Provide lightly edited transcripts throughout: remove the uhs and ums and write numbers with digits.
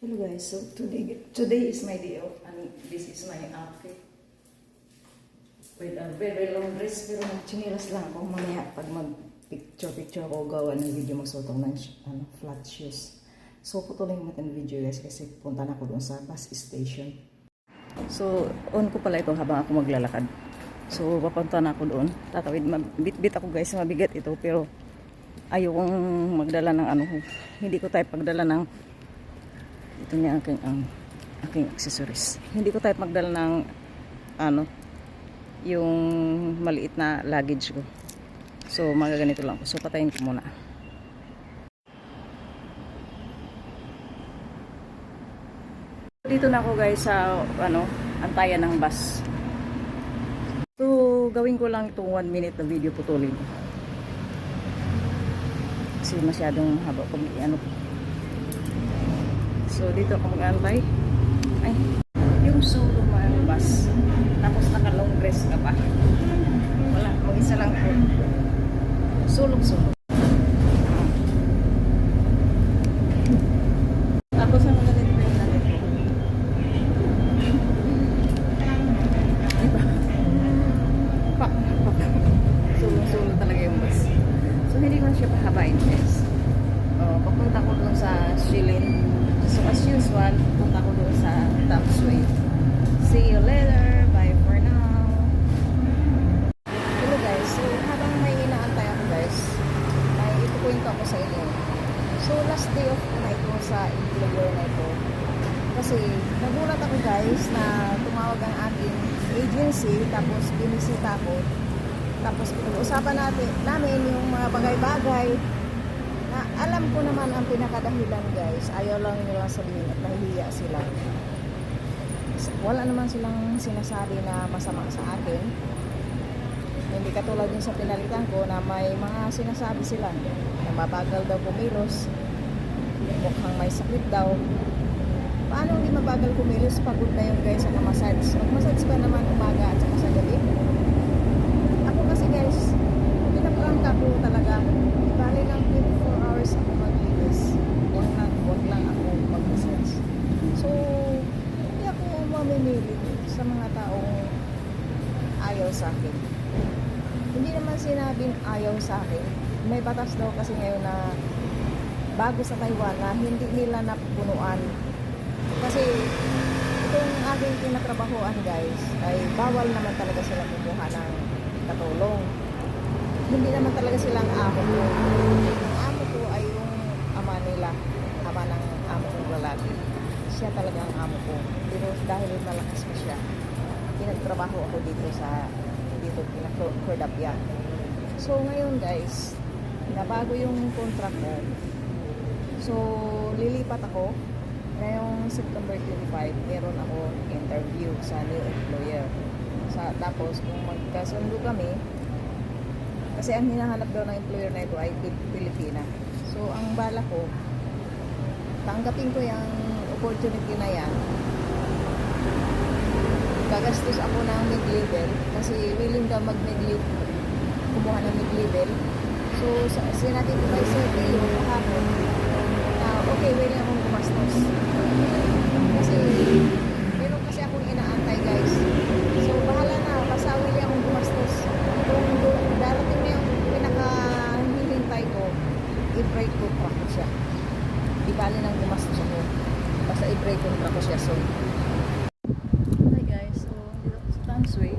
Hello guys, so today is my day off and this is my outfit with a very long dress pero mag-chinilas lang ako mamaya pag mag-picture ako gawa ng video magsuot ako ng flat shoes. So putuloy natin ang video guys kasi punta na ako doon sa bus station. So on ko pala ito habang ako maglalakad. So papunta na ako doon. Tatawid, bit-bit ako guys, mabigat ito pero ayokong magdala ng hindi ko type pagdala ng ito niya aking accessories. Hindi ko type magdala ng yung maliit na luggage ko. So magaganito lang ko. So patayin ko muna. Dito na ako guys sa antayan ng bus. So gawin ko lang itong 1 minute na video, putulin ko. Kasi masyadong haba pag So dito ako mag-antay. Ay, yung solo man bus. Tapos naka-long dress ka pa. Wala, mag-isa lang po. Sulong-sulong. Tapos ang magalit pa yung natin ko. Diba? Pak. Sulong-sulong talaga yung bus. So hindi ko na siya pahabain guys. Papunta ko doon sa Shilin. So as usual, punta ko doon sa Tapsway. See you later. Bye for now. Hello guys. So habang may inaantay ako guys, may itukwento ako sa inyo. So last day off ko na ito sa employer na ito. Kasi nagulat ako guys na tumawag ang aking agency, tapos binisita ko. Tapos pinag-usapan namin yung mga bagay-bagay. Alam ko naman ang pinakadahilan guys, ayaw lang nila sabihin at nahihiya sila. Wala naman silang sinasabi na masama sa akin. Hindi katulad yung sa pinalitan ko na may mga sinasabi sila na mabagal daw kumilos, mukhang may sakit daw. Paano hindi mabagal kumilos? Pagod na yun guys sa massage. Mag-massage pa naman umaga at saka sa gabi. Ako kasi guys, pinaprangka ko talaga. Bali lang 24 hours ako maglinis. Huwag lang ako mag-massage. So, hindi ako mamimili sa mga taong ayaw sa akin. Hindi naman sinabing ayaw sa akin. May batas daw kasi ngayon na bago sa Taiwan na hindi nila napupunuan. Kasi itong aking tinatrabahoan guys, ay bawal naman talaga sila kumuha ng katulong. Hindi naman talaga silang amo ko. Yung amo ko ay yung ama nila, ama ng amo kong lalaki. Siya talaga ang amo ko. Pero dahil malakas ko siya, pinagtrabaho ako dito pinag-Cordapia. So ngayon guys, nabago yung contract ko. So lilipat ako. Ngayong September 25, meron ako interview sa new employer. Tapos kung magkasundo kami, kasi ang hinahanap daw ng employer na ito ay Pilipina. So, ang bala ko, tanggapin ko yung opportunity na yan. Gagastos ako ng mid-level kasi willing daw mag-mid-level, kumuha ng mid-level. So, sinabi ko kay Sir Teo kahapon na okay, willing akong gumastos. Kasi, meron kasi akong inaantay guys. So, bahala na, basta willing akong gumastos. Kung darating na yung pinaka-hihintay ko, i-break contract ko siya. Di bali nang gumastos ako. Basta i-break contract ko siya. So, hi guys. So, dito ako sa Tansway.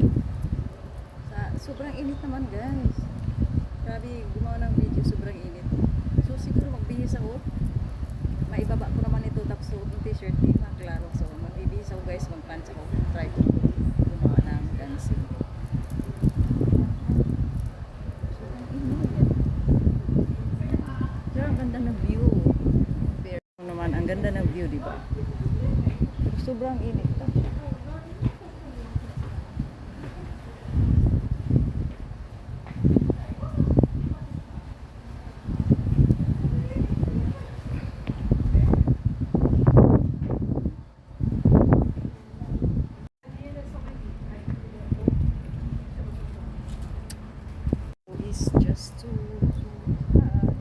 Sobrang init naman guys. Grabe, gumawa ng video. Sobrang init. So, siguro magbihis ako. Maibaba ko naman ito. Tapos suot ng t-shirt. Di maklaro. So, magbihis ako guys. Mag-pants ako. Try ko gumawa ng dancing. Ang ganda ng view, di ba? Sobrang init. It's just too hot.